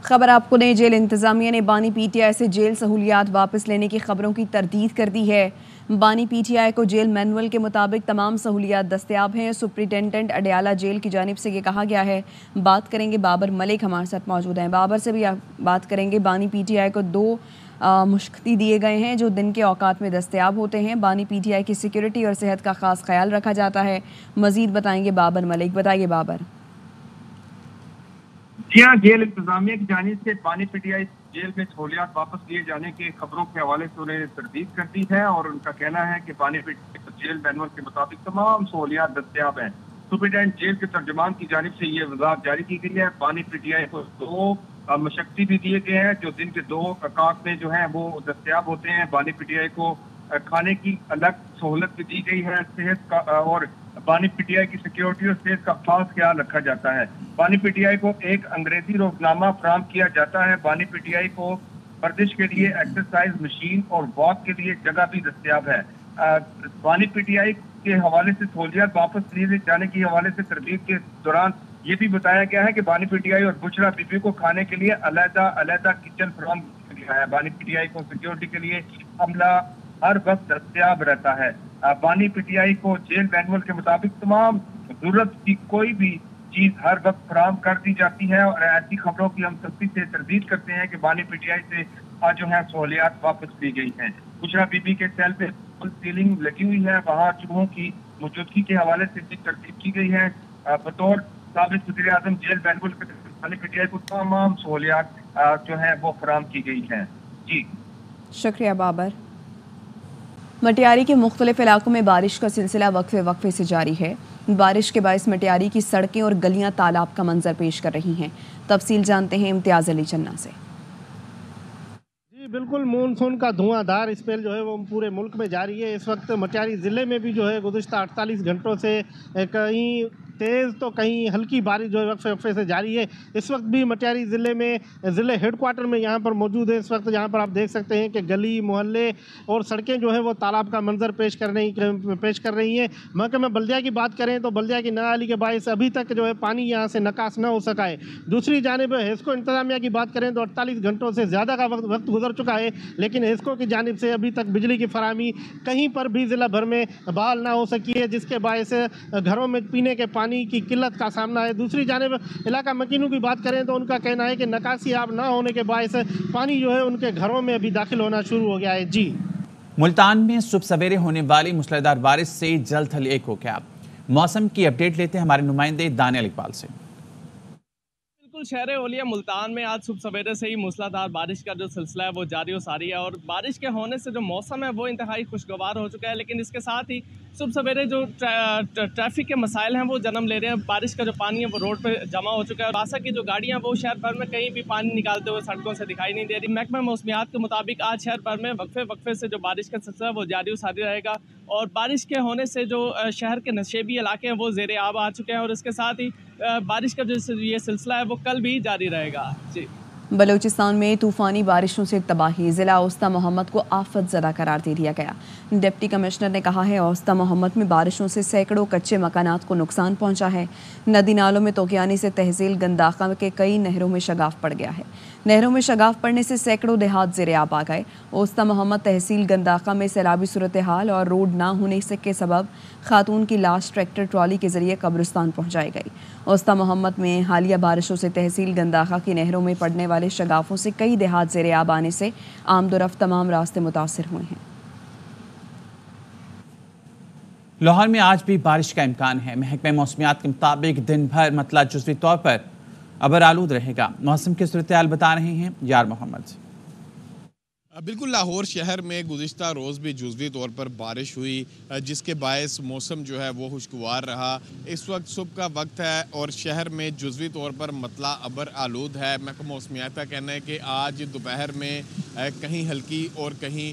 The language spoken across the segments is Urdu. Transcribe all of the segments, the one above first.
خبر آپ کو نئی جیل انتظامیہ نے بانی پی ٹی آئی سے جیل سہولیات واپس لینے کی خبروں کی تردید کر دی ہے۔ بانی پی ٹی آئی کو جیل مینول کے مطابق تمام سہولیات دستیاب ہیں۔ سپرنٹینڈنٹ اڈیالہ جیل کی جانب سے یہ کہا گیا ہے۔ بات کریں گے بابر ملک ہمارے ساتھ موجود ہیں، بابر سے بھی بات کریں گے۔ بانی پی ٹی آئی کو 2 مشقتی دیے گئے ہیں جو دن کے اوقات میں دستیاب ہوتے ہیں۔ بانی پی ٹی آئی کی سیکیورٹی اور صحت کا خاص خیال رکھا جاتا ہے۔ مزید بتائیں گے بابر ملک، بتائیے بابر۔ جی ہاں، جیل انتظامیہ کی جانب سے بانی پی ٹی آئی جیل میں سہولیات واپس لیے جانے کی خبروں کے حوالے سے انہیں تردید کر دی ہے، اور ان کا کہنا ہے کہ بانی پی ٹی آئی جیل مینول کے مطابق تمام سہولیات دستیاب ہیں۔ سپرنٹینڈنٹ جیل کے ترجمان کی جانب سے یہ وضاحت جاری کی گئی ہے۔ بانی پی ٹی آئی کو 2 مشقتی بھی دیے گئے ہیں جو دن کے 2 اوقات میں جو ہیں وہ دستیاب ہوتے ہیں۔ بانی پی ٹی آئی کو کھانے کی الگ سہولت بھی دی گئی ہے۔ صحت کا اور بانی پی ٹی آئی کی سیکیورٹی اور صحت کا خاص خیال رکھا جاتا ہے۔ بانی پی ٹی آئی کو ایک انگریزی روزنامہ فراہم کیا جاتا ہے۔ بانی پی ٹی آئی کو ورزش کے لیے ایکسرسائز مشین اور واک کے لیے جگہ بھی دستیاب ہے۔ بانی پی ٹی آئی کے حوالے سے سہولیات واپس لیے جانے کے حوالے سے تردید کے دوران یہ بھی بتایا گیا ہے کہ بانی پی ٹی آئی اور بشرا بی بی کو کھانے کے لیے علیحدہ کچن فراہم کیا گیا ہے۔ بانی پی ٹی آئی کو سیکیورٹی کے لیے عملہ ہر وقت دستیاب رہتا ہے۔ بانی پی ٹی آئی کو جیل مینول کے مطابق تمام ضرورت کی کوئی بھی چیز ہر وقت فراہم کر دی جاتی ہے، اور ایسی خبروں کی ہم سختی سے تردید کرتے ہیں کہ بانی پی ٹی آئی سے جو ہے سہولیات واپس لی گئی ہیں۔ بشرا بی بی کے سیل پہ فل سیلنگ لگی ہوئی ہے، وہاں چوہوں کی موجودگی کے حوالے سے بھی تردید کی گئی ہے۔ بطور سابق وزیر اعظم جیل مینول کے بانی پی ٹی آئی کو تمام سہولیات جو ہیں وہ فراہم کی گئی ہیں۔ جی شکریہ بابر۔ مٹیاری کے مختلف علاقوں میں بارش کا سلسلہ وقفے سے جاری ہے۔ بارش کے باعث مٹیاری کی سڑکیں اور گلیاں تالاب کا منظر پیش کر رہی ہیں۔ تفصیل جانتے ہیں امتیاز علی چنّا سے۔ جی بالکل، مونسون کا دھواں دھار اسپیل جو ہے وہ پورے ملک میں جاری ہے۔ اس وقت مٹیاری ضلع میں بھی جو ہے گزشتہ 48 گھنٹوں سے کہیں تیز تو کہیں ہلکی بارش جو ہے وقفے سے جاری ہے۔ اس وقت بھی مٹیاری ضلع میں ضلع ہیڈ کوارٹر میں یہاں پر موجود ہے۔ اس وقت یہاں پر آپ دیکھ سکتے ہیں کہ گلی محلے اور سڑکیں جو ہے وہ تالاب کا منظر پیش کر رہی ہیں۔ محکمہ بلدیہ کی بات کریں تو بلدیہ کی نااہلی کے باعث ابھی تک جو ہے پانی یہاں سے نکاس نہ ہو سکا ہے۔ دوسری جانب ہیسکو انتظامیہ کی بات کریں تو 48 گھنٹوں سے زیادہ کا وقت گزر چکا ہے، لیکن ہیسکو کی جانب سے ابھی تک بجلی کی فراہمی کہیں پر بھی ضلع بھر میں بحال نہ ہو سکی ہے، جس کے باعث گھروں میں پینے کے پانی کی قلت کا سامنا ہے۔ دوسری جانب علاقہ مکینوں کی بات کریں تو ان کا کہنا ہے کہ نکاسی آب نہ ہونے کے باعث پانی جو ہے ان کے گھروں میں ابھی داخل ہونا شروع ہو گیا ہے۔ جی ملتان میں صبح سویرے ہونے والی موسلادھار بارش سے جلد ہلیک ہو گیا۔ موسم کی اپڈیٹ لیتے ہیں ہمارے نمائندے دانیال اقبال سے۔ شہر اولیا ملتان میں آج صبح سویرے سے ہی موسلادھار بارش کا جو سلسلہ ہے وہ جاری و ساری ہے، اور بارش کے ہونے سے جو موسم ہے وہ انتہائی خوشگوار ہو چکا ہے، لیکن اس کے ساتھ ہی صبح سویرے جو ٹریفک کے مسائل ہیں وہ جنم لے رہے ہیں۔ بارش کا جو پانی ہے وہ روڈ پہ جمع ہو چکا ہے، باسا کی جو گاڑیاں وہ شہر بھر میں کہیں بھی پانی نکالتے ہوئے سڑکوں سے دکھائی نہیں دے رہی۔ محکمہ موسمیات کے مطابق آج شہر بھر میں وقفے سے جو بارش کا سلسلہ ہے وہ جاری و ساری رہے گا، اور بارش کے ہونے سے جو شہر کے نشیبی علاقے ہیں وہ زیر آب آ چکے ہیں، اور اس کے ساتھ ہی بارش کا جو یہ سلسلہ ہے وہ کل بھی جاری رہے گا۔ جی بلوچستان میں طوفانی بارشوں سے تباہی، ضلع اوسطا محمد کو آفت زدہ قرار دے دیا گیا۔ ڈپٹی کمشنر نے کہا ہے اوسطا محمد میں بارشوں سے سینکڑوں کچے مکانات کو نقصان پہنچا ہے۔ ندی نالوں میں طغیانی سے تحصیل گنداخہ کے کئی نہروں میں شگاف پڑ گیا ہے۔ نہروں میں شگاف پڑنے سے سینکڑوں دیہات زیر آب آ گئے۔ اوسطا محمد تحصیل گنداخہ میں سیلابی صورتحال اور روڈ نہ ہونے کے سبب خاتون کی لاش ٹریکٹر ٹرالی کے ذریعے قبرستان پہنچائی گئی۔ اوسطا محمد میں حالیہ بارشوں سے تحصیل گنداخہ کی نہروں میں پڑنے والے شگافوں سے کئی دیہات زیر آب آنے سے آمد و رفت تمام راستے متاثر ہوئے ہیں۔ لاہور میں آج بھی بارش کا امکان ہے۔ محکمہ موسمیات کے مطابق دن بھر مطلع جزوی طور پر ابر آلود رہے گا۔ موسم کی صورتحال بتا رہے ہیں یار محمد۔ بالکل، لاہور شہر میں گزشتہ روز بھی جزوی طور پر بارش ہوئی، جس کے باعث موسم جو ہے وہ خوشگوار رہا۔ اس وقت صبح کا وقت ہے اور شہر میں جزوی طور پر مطلع ابر آلود ہے۔ محکمہ موسمیات کا کہنا ہے کہ آج دوپہر میں کہیں ہلکی اور کہیں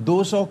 200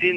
3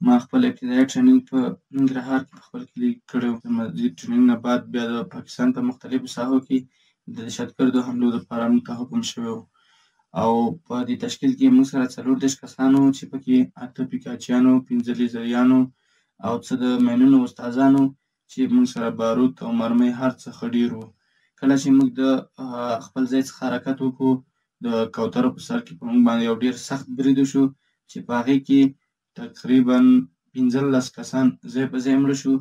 ما خپل ابتدایي ټریننګ په ننګرهار کې خپل کلي کړی و. مزید ټریننګ نه بعد بیا د پاکستان په مختلفو ساحو کې د دهشتګردو حملو دپاره موږ ته حکم شوی و او په دې تشکیل کې موږ سره 40 کسانو چې پکې 8 پیکاچیانو، 15 لیزریانو او څه د مینونو استادانو چې موږ سره باروت او مرمۍ هر څه ښه ډېر وو. کله چې موږ د خپل ځای څخه حرکت وکړو د کوترو په سر کې په موږ باندې یو ډېر سخت برید وشو چې په هغې کې تقریبا 15 کسان ځای په ځای مړه شو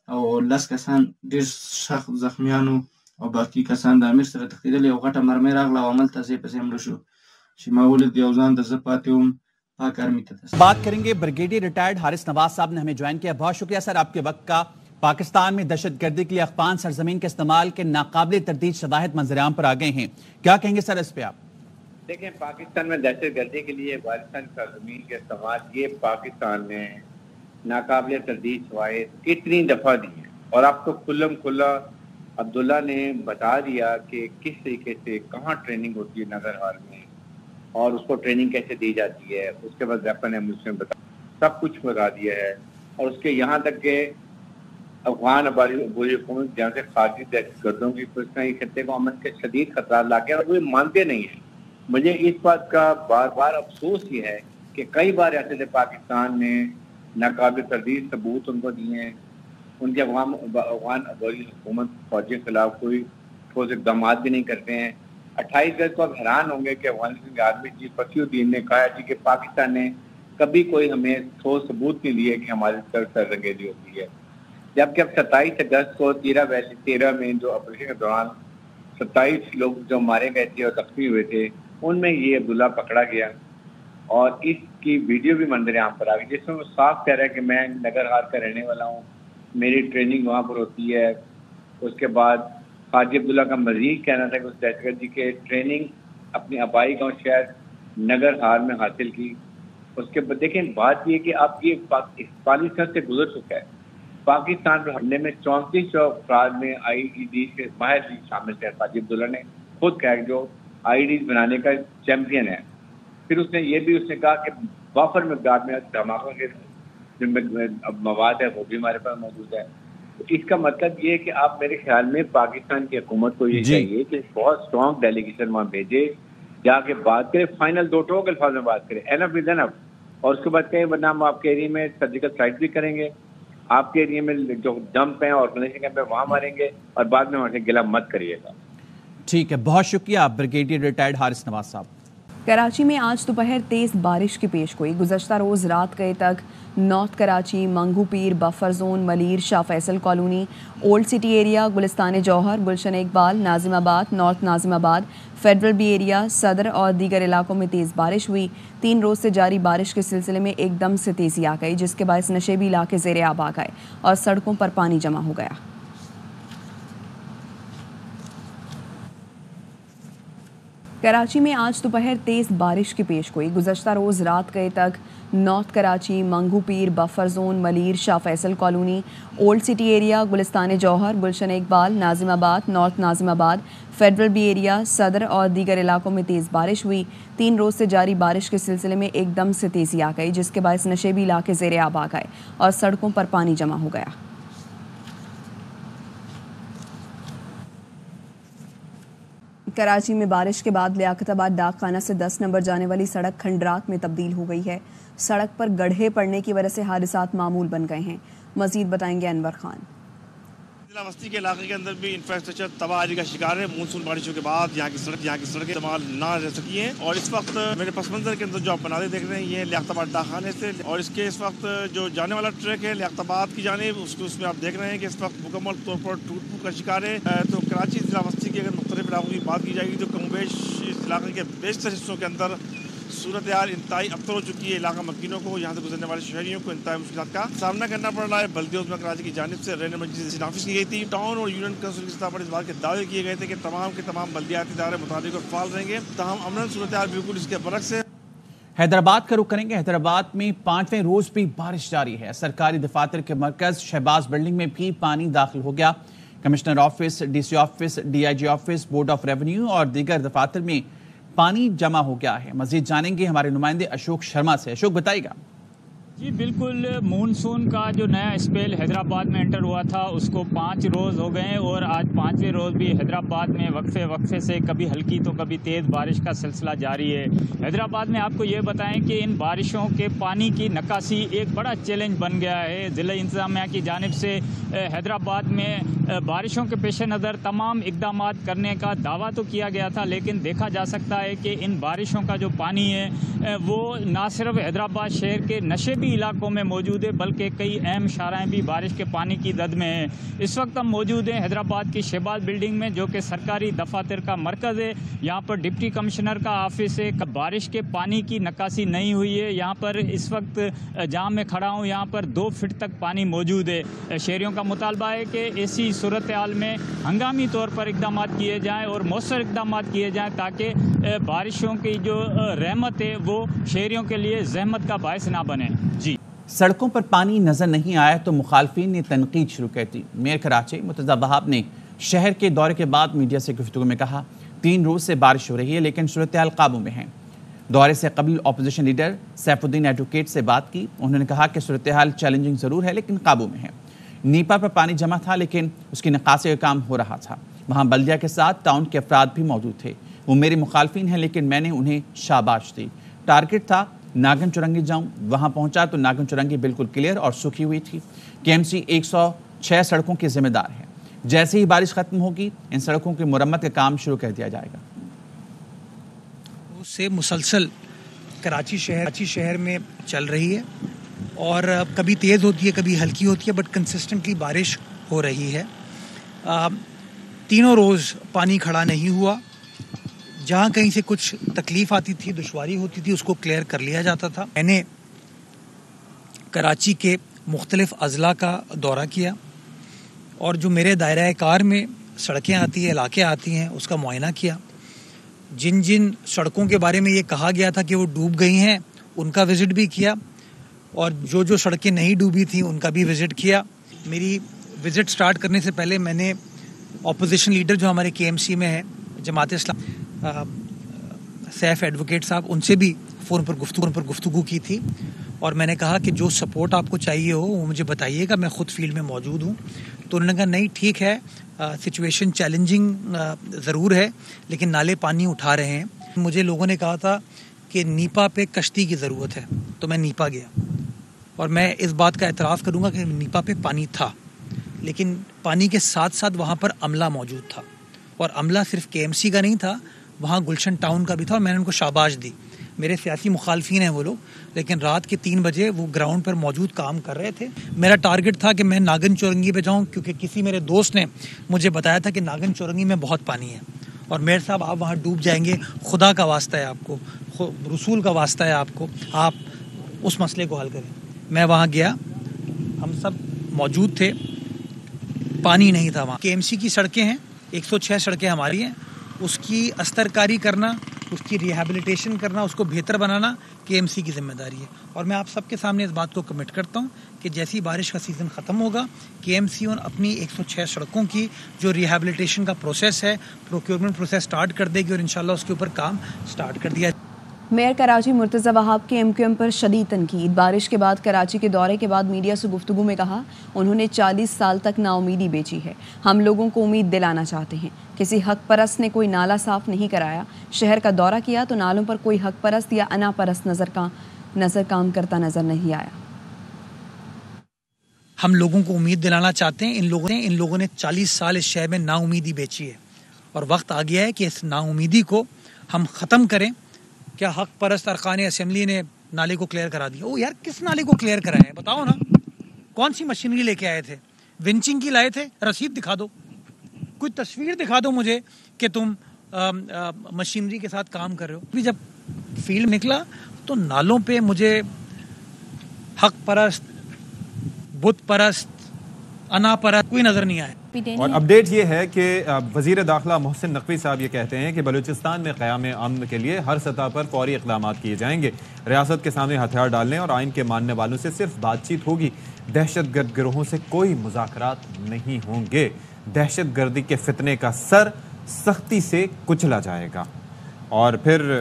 او 10 کسان ډېر سخت زخمیان وو او باقي کسان د امیر سره تښتېدل. یو غټه مرمۍ راغله او هملته ځای په ځای مړه شو چې ما ولید یو ځان ته زه پاتې وم پاک آرمي ته. بات کریں گے بریگیڈیئر ریٹائرڈ حارث نواز صاحب نے ہمیں جوائن کیا. بہت شکریہ سر آپ کے وقت کا. پاکستان میں دہشت گردی کے لیے افغان سرزمین کے استعمال کے ناقابل تردید شواہد منظر عام پر آ گئے ہیں. کیا کہیں گے سر اس پہ آپ؟ دیکھیں پاکستان میں دہشت گردی کے لیے افغانستان سرزمین کے استعمال یہ پاکستان نے ناقابل تردید شواہد کتنی دفعہ دی ہیں اور آپ کو کھلم کھلا عبداللہ نے بتا دیا کہ کس طریقے سے کہاں ٹریننگ ہوتی ہے نگر حال میں اور اس کو ٹریننگ کیسے دی جاتی ہے. اس کے بعد ویپن ایمونیشن بتا سب کچھ بتا دیا ہے اور اس کے یہاں تک کہ افغان عبوری حکومت جہاں سے خارجی دہشت گردوں کی یہ خطے کو امن کے شدید خطرات لاتے ہیں اور وہ مانتے نہیں ہیں. مجھے اس بات کا بار بار افسوس یہ ہے کہ کئی بار ایسے تھے پاکستان نے ناقابل تردید ثبوت ان کو دیے ہیں. ان کے افغان عبوری حکومت فوجی کے خلاف کوئی ٹھوس اقدامات بھی نہیں کرتے ہیں. 28 گز کو آپ حیران ہوں گے کہ افغانستان کے آرمی چیف فقی الدین نے کہا ہے کہ پاکستان نے کبھی کوئی ہمیں ٹھوس ثبوت نہیں دیے کہ ہماری طرف سررنگیزی ہوتی ہے. جبکہ اب 27 اگست کو 13 میں جو آپریشن کے دوران 27 لوگ جو مارے گئے تھے اور زخمی ہوئے تھے ان میں یہ عبداللہ پکڑا گیا اور اس کی ویڈیو بھی منظر عام پر آ گئی جس میں وہ صاف کہہ رہا ہے کہ میں نگر ہار کا رہنے والا ہوں, میری ٹریننگ وہاں پر ہوتی ہے. اس کے بعد حاجی عبداللہ کا مزید کہنا تھا کہ اس دہشت گردی کے ٹریننگ اپنی آبائی گاؤں شہر نگر ہار میں حاصل کی. اس کے بعد دیکھیں بات یہ کہ اب یہ پاکستان سے گزر چکا ہے. پاکستان پر حملے میں 3400 افراد میں IED کے ماہر بھی شامل تھے. حاجی عبداللہ نے خود کہا کہ جو IED بنانے کا چیمپئن ہے. پھر اس نے یہ بھی کہا کہ وافر مقدار میں دھماکوں کے جو مواد ہے وہ بھی ہمارے پاس موجود ہے. اس کا مطلب یہ ہے کہ آپ میرے خیال میں پاکستان کی حکومت کو یہ چاہیے کہ بہت اسٹرانگ ڈیلیگیشن وہاں بھیجے, جا کے بات کرے, فائنل 2 ٹوک الفاظ میں بات کرے, اینف از اینف. اور اس کے بعد کہیں ورنہ ہم آپ کے ایریے میں سرجیکل اسٹرائک بھی کریں گے, آپ کے ایریے میں جو ڈمپ ہیں اور آرگنائزیشن کیمپ ہیں وہاں ماریں گے, اور بعد میں وہاں سے گلہ مت کریے گا. ٹھیک ہے, بہت شکریہ آپ بریگیڈیئر ریٹائرڈ حارث نواز صاحب. کراچی میں آج دوپہر تیز بارش کی پیش گوئی. گزشتہ روز رات گئے تک north Karachi, Mangho Pir, buffer zone, Malir, Shah Faisal colony, old city area, Gulistan Jauhar, Gulshan Iqbal, Nazimabad, north ناظم آباد, فیڈرل بی ایریا, صدر اور دیگر علاقوں میں تیز بارش ہوئی. 3 روز سے جاری بارش کے سلسلے میں ایک دم سے تیزی آ گئی جس کے باعث نشیبی علاقے زیر آب آ گئے اور سڑکوں پر پانی جمع ہو گیا. کراچی میں آج دوپہر تیز بارش کی پیش گوئی. گزشتہ روز رات گئے تک north Karachi, Mangho Pir, buffer zone, Malir, Shah Faisal colony, old city area, Gulistan Jauhar, Gulshan Iqbal, Nazimabad, north ناظم آباد, فیڈرل بی ایریا, صدر اور دیگر علاقوں میں تیز بارش ہوئی. 3 روز سے جاری بارش کے سلسلے میں ایک دم سے تیزی آ گئی جس کے باعث نشیبی علاقے زیر آب آ گئے اور سڑکوں پر پانی جمع ہو گیا. کراچی میں بارش کے بعد لیاقت آباد ڈاک خانہ سے 10 نمبر جانے والی سڑک کھنڈرات میں تبدیل ہو گئی ہے. سڑک پر گڑھے پڑنے کی وجہ سے حادثات معمول بن گئے ہیں. مزید بتائیں گے انور خان. ضلع وسطی کے علاقے کے اندر بھی انفراسٹرکچر تباہی کا شکار ہے. مونسون بارشوں کے بعد یہاں کی سڑکیں استعمال نہ رہ سکی ہیں اور اس وقت میرے پس منظر کے اندر جو آپ مناظر دیکھ رہے ہیں یہ لیاقت آباد ڈاک خانے سے, اور اس کے اس وقت جو جانے والا ٹریک ہے لیاقت آباد کی جانب اس میں آپ دیکھ رہے ہیں کہ اس وقت مکمل طور پر ٹوٹ پھوٹ کا شکار ہے. تو کراچی ضلع وسطی کے اگر مختلف علاقوں کی بات کی جائے گی تو کم بیش اس علاقے کے بیشتر حصوں کے اندر صورتحال انتہائی ابتر ہو چکی ہے. علاقہ مکینوں کو, یہاں سے گزرنے والے شہریوں کو انتہائی مشکلات کا سامنا کرنا پڑ رہا ہے. بلدیہ عظمیٰ کراچی کی جانب سے رین ایمرجنسی نافذ کی گئی تھی. ٹاؤن اور یونین کونسل کی سطح پر اس بات کے دعوے کیے گئے تھے کہ تمام کے تمام بلدیاتی ادارے متحرک اور فعال رہیں گے. تاہم امن صورتحال بالکل اس کے برعکس ہے. حیدرآباد کا رخ کریں گے. حیدرآباد میں 5ویں روز بھی بارش جاری ہے. سرکاری دفاتر کے مرکز شہباز بلڈنگ میں بھی پانی داخل ہو گیا. Commissioner office, DC office, DIG office, board of revenue اور دیگر دفاتر میں پانی جمع ہو گیا ہے. مزید جانیں گے ہمارے نمائندے اشوک شرما سے. اشوک بتائیے گا. جی بالکل، مونسون کا جو نیا اسپیل حیدرآباد میں انٹر ہوا تھا اس کو 5 روز ہو گئے اور آج 5ویں روز بھی حیدرآباد میں وقفے سے کبھی ہلکی تو کبھی تیز بارش کا سلسلہ جاری ہے۔ حیدرآباد میں آپ کو یہ بتائیں کہ ان بارشوں کے پانی کی نکاسی ایک بڑا چیلنج بن گیا ہے۔ ضلع انتظامیہ کی جانب سے حیدرآباد میں بارشوں کے پیش نظر تمام اقدامات کرنے کا دعویٰ تو کیا گیا تھا، لیکن دیکھا جا سکتا ہے کہ ان بارشوں کا جو پانی ہے وہ نہ صرف حیدرآباد شہر کے نشیبی علاقوں میں موجود ہے بلکہ کئی اہم شاہراہیں بھی بارش کے پانی کی زد میں ہیں۔ اس وقت ہم موجود ہیں حیدرآباد کی شہباز بلڈنگ میں، جو کہ سرکاری دفاتر کا مرکز ہے۔ یہاں پر ڈپٹی کمشنر کا آفس ہے۔ بارش کے پانی کی نکاسی نہیں ہوئی ہے۔ یہاں پر اس وقت جہاں میں کھڑا ہوں یہاں پر 2 فٹ تک پانی موجود ہے۔ شہریوں کا مطالبہ ہے کہ ایسی صورتحال میں ہنگامی طور پر اقدامات کیے جائیں اور مؤثر اقدامات کیے جائیں تاکہ بارشوں کی جو رحمت ہے وہ شہریوں کے لیے زحمت کا باعث نہ بنے۔ جی، سڑکوں پر پانی نظر نہیں آیا تو مخالفین نے تنقید شروع کر دی۔ میئر کراچی مرتضی وہاب نے شہر کے دورے کے بعد میڈیا سے گفتگو میں کہا 3 روز سے بارش ہو رہی ہے لیکن صورتحال قابو میں ہے۔ دورے سے قبل اپوزیشن لیڈر سیف الدین ایڈوکیٹ سے بات کی۔ انہوں نے کہا کہ صورتحال چیلنجنگ ضرور ہے لیکن قابو میں ہے۔ نیپا پر پانی جمع تھا لیکن اس کی نکاسی کا کام ہو رہا تھا۔ وہاں بلدیہ کے ساتھ ٹاؤن کے افراد بھی موجود تھے۔ وہ میرے مخالفین ہیں لیکن میں نے انہیں شاباش دی۔ ٹارگٹ تھا ناگن چرنگی جاؤں، وہاں پہنچا تو ناگن چرنگی بالکل کلیئر اور سوکھی ہوئی تھی۔ KMC 106 سڑکوں کی ذمہ دار ہے۔ جیسے ہی بارش ختم ہوگی ان سڑکوں کی مرمت کا کام شروع کر دیا جائے گا۔ اس سے مسلسل کراچی شہر میں چل رہی ہے اور کبھی تیز ہوتی ہے کبھی ہلکی ہوتی ہے، بٹ کنسسٹنٹلی بارش ہو رہی ہے۔ 3 روز پانی کھڑا نہیں ہوا۔ جہاں کہیں سے کچھ تکلیف آتی تھی، دشواری ہوتی تھی، اس کو کلیئر کر لیا جاتا تھا۔ میں نے کراچی کے مختلف اضلاع کا دورہ کیا اور جو میرے دائرہ کار میں سڑکیں آتی ہیں، علاقے آتی ہیں، اس کا معائنہ کیا۔ جن سڑکوں کے بارے میں یہ کہا گیا تھا کہ وہ ڈوب گئی ہیں ان کا وزٹ بھی کیا اور جو سڑکیں نہیں ڈوبی تھیں ان کا بھی وزٹ کیا۔ میری وزٹ سٹارٹ کرنے سے پہلے میں نے اپوزیشن لیڈر جو ہمارے KMC میں ہے جماعت اسلام سیف ایڈوکیٹ صاحب، ان سے بھی فون پر گفتگو کی تھی اور میں نے کہا کہ جو سپورٹ آپ کو چاہیے ہو وہ مجھے بتائیے گا، میں خود فیلڈ میں موجود ہوں۔ تو انہوں نے کہا نہیں ٹھیک ہے، سچویشن چیلنجنگ ضرور ہے لیکن نالے پانی اٹھا رہے ہیں۔ مجھے لوگوں نے کہا تھا کہ نیپا پہ کشتی کی ضرورت ہے تو میں نیپا گیا اور میں اس بات کا اعتراف کروں گا کہ نیپا پہ پانی تھا لیکن پانی کے ساتھ ساتھ وہاں پر عملہ موجود تھا اور عملہ صرف KMC کا نہیں تھا، وہاں گلشن ٹاؤن کا بھی تھا اور میں نے ان کو شاباش دی۔ میرے سیاسی مخالفین ہیں وہ لوگ، لیکن رات کے 3 بجے وہ گراؤنڈ پر موجود کام کر رہے تھے۔ میرا ٹارگٹ تھا کہ میں ناگن چورنگی پہ جاؤں کیونکہ کسی میرے دوست نے مجھے بتایا تھا کہ ناگن چورنگی میں بہت پانی ہے اور میئر صاحب آپ وہاں ڈوب جائیں گے، خدا کا واسطہ ہے آپ کو، رسول کا واسطہ ہے آپ کو، آپ اس مسئلے کو حل کریں۔ میں وہاں گیا، ہم سب موجود تھے، پانی نہیں تھا وہاں۔ KMC کی سڑکیں ہیں، 106 سڑکیں ہماری ہیں، اس کی استرکاری کرنا، اس کی ریہیبلیٹیشن کرنا، اس کو بہتر بنانا KMC کی ذمہ داری ہے اور میں آپ سب کے سامنے اس بات کو کمٹ کرتا ہوں کہ جیسی بارش کا سیزن ختم ہوگا KMC اور اپنی 106 سڑکوں کی جو ریہیبلیٹیشن کا پروسیس ہے، پروکیورمنٹ پروسیس سٹارٹ کر دے گی اور انشاءاللہ اس کے اوپر کام سٹارٹ کر دیا۔ میئر کراچی مرتضی وہاب کے MQM پر شدید تنقید۔ بارش کے بعد کراچی کے دورے کے بعد میڈیا سے گفتگو میں کہا انہوں نے 40 سال تک نا امیدی بیچی ہے، ہم لوگوں کو امید دلانا چاہتے ہیں۔ کسی حق پرست نے کوئی نالا صاف نہیں کرایا، شہر کا دورہ کیا تو نالوں پر کوئی حق پرست یا انا پرست نظر کام کرتا نظر نہیں آیا۔ ہم لوگوں کو امید دلانا چاہتے ہیں، ان لوگوں نے 40 سال اس شہر میں نا امیدی بیچی ہے اور وقت آ گیا ہے کہ اس نا امیدی کو ہم ختم کریں۔ کیا حق پرست ارکان اسمبلی نے نالے کو کلیئر کرا دیا؟ یار کس نالے کو کلیئر کرایا ہے بتاؤ نا، کون سی مشینری لے کے آئے تھے؟ ونچنگ کی لائے تھے؟ رسید دکھا دو، کوئی تصویر دکھا دو مجھے کہ تم مشینری کے ساتھ کام کر رہے ہو۔ جب فیلڈ نکلا تو نالوں پہ مجھے حق پرست، بت پرست، انا پرست کوئی نظر نہیں آیا۔ اور اپڈیٹ یہ ہے کہ وزیر داخلہ محسن نقوی صاحب یہ کہتے ہیں کہ بلوچستان میں قیام امن کے لیے ہر سطح پر فوری اقدامات کیے جائیں گے، ریاست کے سامنے ہتھیار ڈالنے اور آئین کے ماننے والوں سے صرف بات چیت ہوگی، دہشت گرد گروہوں سے کوئی مذاکرات نہیں ہوں گے، دہشت گردی کے فتنے کا سر سختی سے کچلا جائے گا۔ اور پھر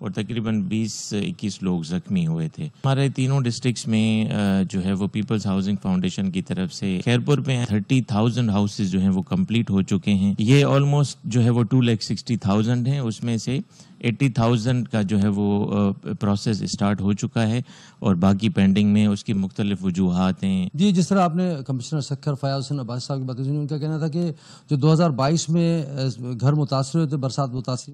اور تقریباً 20-21 لوگ زخمی ہوئے تھے. ہمارے تینوں ڈسٹرکٹس میں جو ہے وہ پیپلز ہاؤسنگ فاؤنڈیشن کی طرف سے خیرپور پہ 30,000 ہاؤسز جو ہیں وہ کمپلیٹ ہو چکے ہیں. یہ آلموسٹ جو ہے وہ 2,60,000 ہیں. اس میں سے 80,000 کا جو ہے وہ پروسیس اسٹارٹ ہو چکا ہے اور باقی پینڈنگ میں. اس کی مختلف وجوہات ہیں. جی، جس طرح آپ نے کمشنر سکھر فیاض حسین عباسی صاحب کی بات کی، ان کا کہنا تھا کہ جو 2022 میں گھر متاثر ہوئے تھے، برسات متاثر.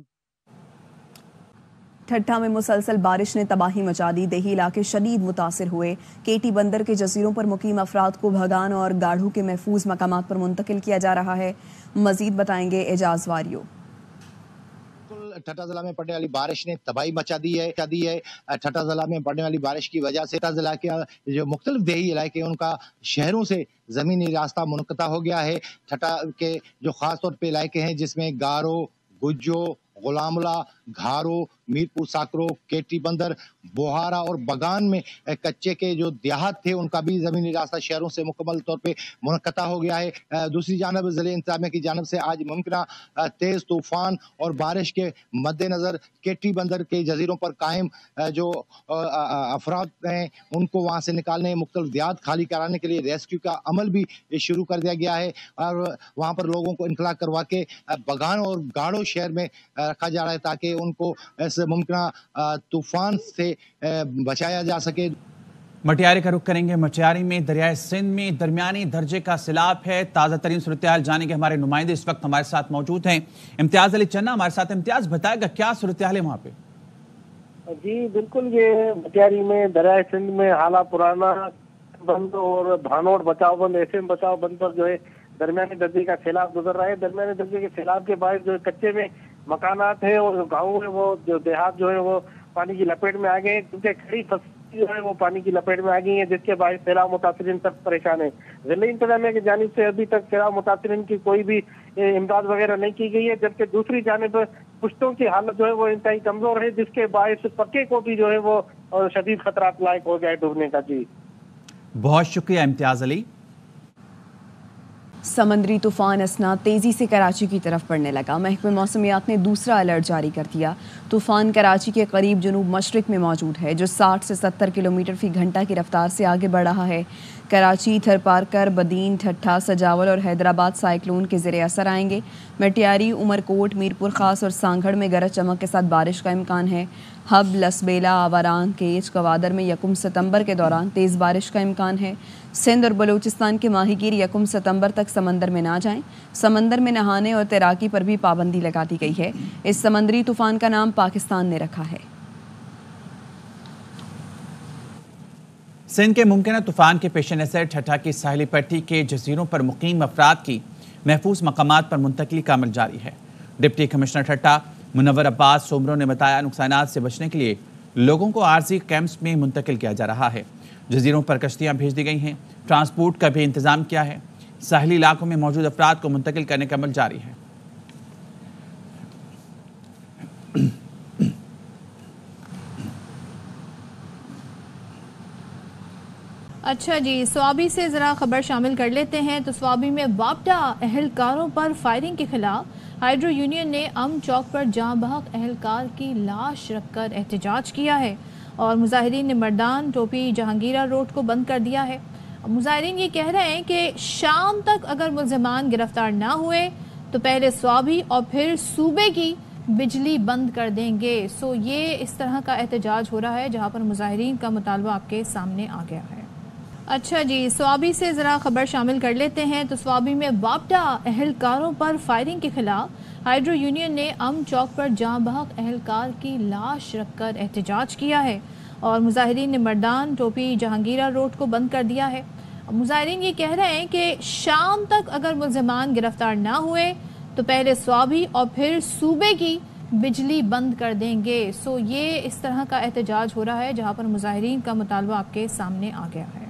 ٹھٹھا میں مسلسل بارش نے تباہی مچا دی. دیہی علاقے شدید متاثر ہوئے. کیٹی بندر کے جزیروں پر مقیم افراد کو بھگان اور گاڑھو کے محفوظ مقامات پر منتقل کیا جا رہا ہے. مزید بتائیں گے اعجاز واریو. ٹھٹھا ضلع میں پڑنے والی بارش نے تباہی مچا دی ہے. ٹھٹھا ضلع میں پڑنے والی بارش کی وجہ سے ٹھٹھا ضلع کے جو مختلف دیہی علاقے ہیں ان کا شہروں سے زمینی راستہ منقطع ہو گیا ہے. ٹھٹھا کے جو خاص طور پہ علاقے ہیں جس میں گارو، گجو، غلاملہ، گھارو، میرپور ساکرو، کیٹی بندر، بوہارا اور بگان میں کچے کے جو دیہات تھے ان کا بھی زمینی راستہ شہروں سے مکمل طور پہ منقطع ہو گیا ہے. دوسری جانب ضلع انتظامیہ کی جانب سے آج ممکنہ تیز طوفان اور بارش کے مد نظر کیٹی بندر کے جزیروں پر قائم جو افراد ہیں ان کو وہاں سے نکالنے، مختلف دیہات خالی کرانے کے لیے ریسکیو کا عمل بھی شروع کر دیا گیا ہے اور وہاں پر لوگوں کو انخلا کروا کے بگان اور گاڑو شہر میں رکھا جا رہا ہے تاکہ ان کو اس ممکنہ طوفان سے بچایا جا سکے. مٹیاری کا رخ کریں گے. مٹیاری میں دریائے سندھ میں درمیانی درجے کا سیلاب ہے. تازہ ترین صورتحال جانیں گے ہمارے نمائندے اس وقت ہمارے ساتھ موجود ہیں. امتیاز علی چنا ہمارے ساتھ. امتیاز بتائے گا کیا صورتحال ہے وہاں پہ؟ جی بالکل، یہ مٹیاری میں دریائے سندھ میں حالہ پرانا بند اور بھانوڑ بچاؤ بند، ایسے بچاؤ بند پر جو ہے درمیانی درجے کا سیلاب گزر رہا ہے. درمیانی درجے کے سیلاب کے باعث جو کچے میں مکانات ہیں اور گاؤں ہیں وہ جو دیہات جو ہے وہ پانی کی لپیٹ میں آ گئے ہیں، کیونکہ کھڑی فصلیں جو ہے وہ پانی کی لپیٹ میں آ گئی ہیں جس کے باعث سیلاب متاثرین سخت پریشان ہیں. ضلع انتظامیہ کی جانب سے ابھی تک سیلاب متاثرین کی کوئی بھی امداد وغیرہ نہیں کی گئی ہے، جبکہ دوسری جانب پشتوں کی حالت جو ہے وہ انتہائی کمزور ہے جس کے باعث پکے کو بھی جو ہے وہ شدید خطرات لاحق ہو گئے ڈوبنے کا. جی بہت شکریہ امتیاز علی. سمندری طوفان اسنا تیزی سے کراچی کی طرف بڑھنے لگا. محکمہ موسمیات نے دوسرا الرٹ جاری کر دیا. طوفان کراچی کے قریب جنوب مشرق میں موجود ہے جو 60 سے 70 کلومیٹر فی گھنٹہ کی رفتار سے آگے بڑھ رہا ہے. کراچی، تھرپارکر، بدین، ٹھٹھا، سجاول اور حیدرآباد سائیکلون کے زیر اثر آئیں گے. مٹیاری، عمرکوٹ، میرپور خاص اور سانگھڑ میں گرج چمک کے ساتھ بارش کا امکان ہے. ہب، لسبیلا، آوران، کیچ، گوادر میں 1 ستمبر کے دوران تیز بارش کا امکان ہے. سندھ اور بلوچستان کے ماہی گیر 1 ستمبر تک سمندر میں نہ جائیں. سمندر میں نہانے اور تیراکی پر بھی پابندی لگا دی گئی ہے. اس سمندری طوفان کا نام پاکستان نے رکھا ہے. سندھ کے ممکنہ طوفان کے پیش نظر ٹھٹھا کی ساحلی پٹی کے جزیروں پر مقیم افراد کی محفوظ مقامات پر منتقلی کا عمل جاری ہے. ڈپٹی کمشنر ٹھٹھا منور عباس سومرو نے بتایا نقصانات سے بچنے کے لیے لوگوں کو عارضی کیمپس میں منتقل کیا جا رہا ہے. جزیروں پر کشتیاں بھیج دی گئی ہیں. ٹرانسپورٹ کا بھی انتظام کیا ہے. ساحلی علاقوں میں موجود افراد کو منتقل کرنے کا عمل جاری ہے. اچھا جی، سوابی سے ذرا خبر شامل کر لیتے ہیں. تو سوابی میں وابڈا اہلکاروں پر فائرنگ کے خلاف ہائیڈرو یونین نے امن چوک پر جاں بحق اہلکار کی لاش رکھ کر احتجاج کیا ہے اور مظاہرین نے مردان ٹوپی جہانگیرہ روڈ کو بند کر دیا ہے. مظاہرین یہ کہہ رہے ہیں کہ شام تک اگر ملزمان گرفتار نہ ہوئے تو پہلے سوابی اور پھر صوبے کی بجلی بند کر دیں گے. سو یہ اس طرح کا احتجاج ہو رہا ہے جہاں پر مظاہرین کا مطالبہ آپ کے سامنے آ گیا ہے. اچھا جی، سوابی سے ذرا خبر شامل کر لیتے ہیں. تو سوابی میں وابڈا اہلکاروں پر فائرنگ کے خلاف ہائیڈرو یونین نے امن چوک پر جاں بحق اہلکار کی لاش رکھ کر احتجاج کیا ہے اور مظاہرین نے مردان ٹوپی جہانگیرہ روڈ کو بند کر دیا ہے. مظاہرین یہ کہہ رہے ہیں کہ شام تک اگر ملزمان گرفتار نہ ہوئے تو پہلے سوابی اور پھر صوبے کی بجلی بند کر دیں گے. سو یہ اس طرح کا احتجاج ہو رہا ہے جہاں پر مظاہرین کا مطالبہ آپ کے سامنے آ گیا ہے.